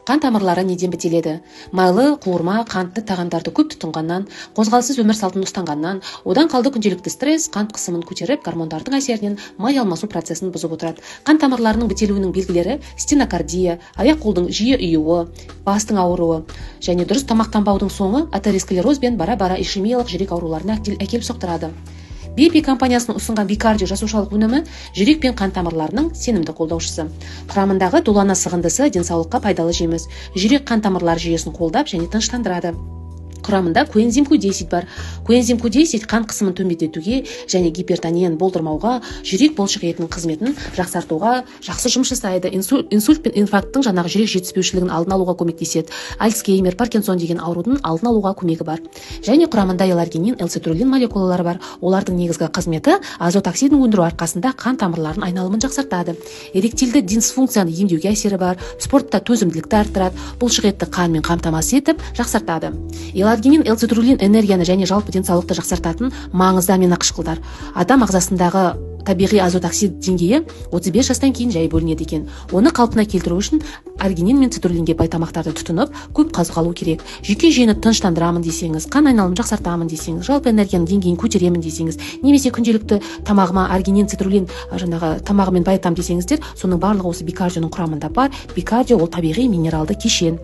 Қан тамырлары неден бітеледі? Майлы, қуырма, қантты тағамдарды көп тұтынғаннан, қозғалыссыз өмір салтын ұстанғаннан, одан қалды күнделікті стресс қант қысымын көтеріп, гормондардың әсерінен май алмасу процесін бұзып отырады. Қан тамырларының бітелуінің белгілері стенокардия, аяқ-қолдың жиі ұюы, бастың ауруы және дұрыс тамақтанбаудың соңы атеросклероз бен бара-бара ишемиялық жүрек ауруларына әкеліп соқтырады. BP компаниясының ұсынған Бикардио жасушалық өнімі жүрек пен қан тамырларының сенімді қолдаушысы. Құрамындағы дулана сығындысы денсаулыққа пайдалы жеміс. Жүрек қан тамырлары жүйесін қолдап және тыныштандырады. Құрамында коэнзим Q10 бар. Коэнзим Q10 қан қысымын төмендетуге және гипертонияны болдырмауға, жүрек бұлшық етінің қызметін жақсартуға жақсы жұмыс жасайды. Инсульт пен инфаркттың жаңағы жүрек жетіспеушілігін алдын алуға көмектеседі. Альцгеймер, Паркинсон деген аурудың алдын алуға көмегі бар. Және құрамында эларгинин, элцитрулин молекулалары бар. Олардың негізгі қызметі азот оксидін өндіру арқасында қан тамырларын айналымын жақсартады. Эректильді дисфункцияны емдеуге әсері бар. Спортта төзімділікті арттырады. Бұлшық етті қанмен қамтамасыз етіп жақсартады. Эларгинин, элцитрулин энергияны және жалпы денсаулықты жақсартатын маңызды аминақышқылдар. Адам ағзасындағы табиғи азот оксид деңгейі 35 жастан кейін жай бөлінеді екен. Оны қалпына келтіру үшін аргинин мен цитрулинге бай тамақтарды тұтынып, көп қозғалу керек. Жүйке жүйені тыныштандырамын десеңіз, қан айналымын жақсартамын десеңіз, жалпы энергияның деңгейін көтеремін десеңіз, немесе күнделікті тамағыма аргинин, цитрулин тамағымен байытамын десеңіздер, соның барлығы осы Бикардионың құрамында бар. Бикардио ол табиғи минералды кешен.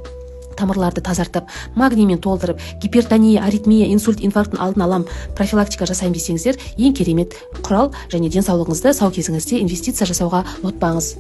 Тамырларды тазартып, магниймен толтырып, гипертония, аритмия, инсульт, инфаркттың алдын алам, профилактика жасаймын десеңіздер, ең керемет құрал және денсаулығыңызды сау кезіңізде инвестиция жасауға ұмытпаңыз.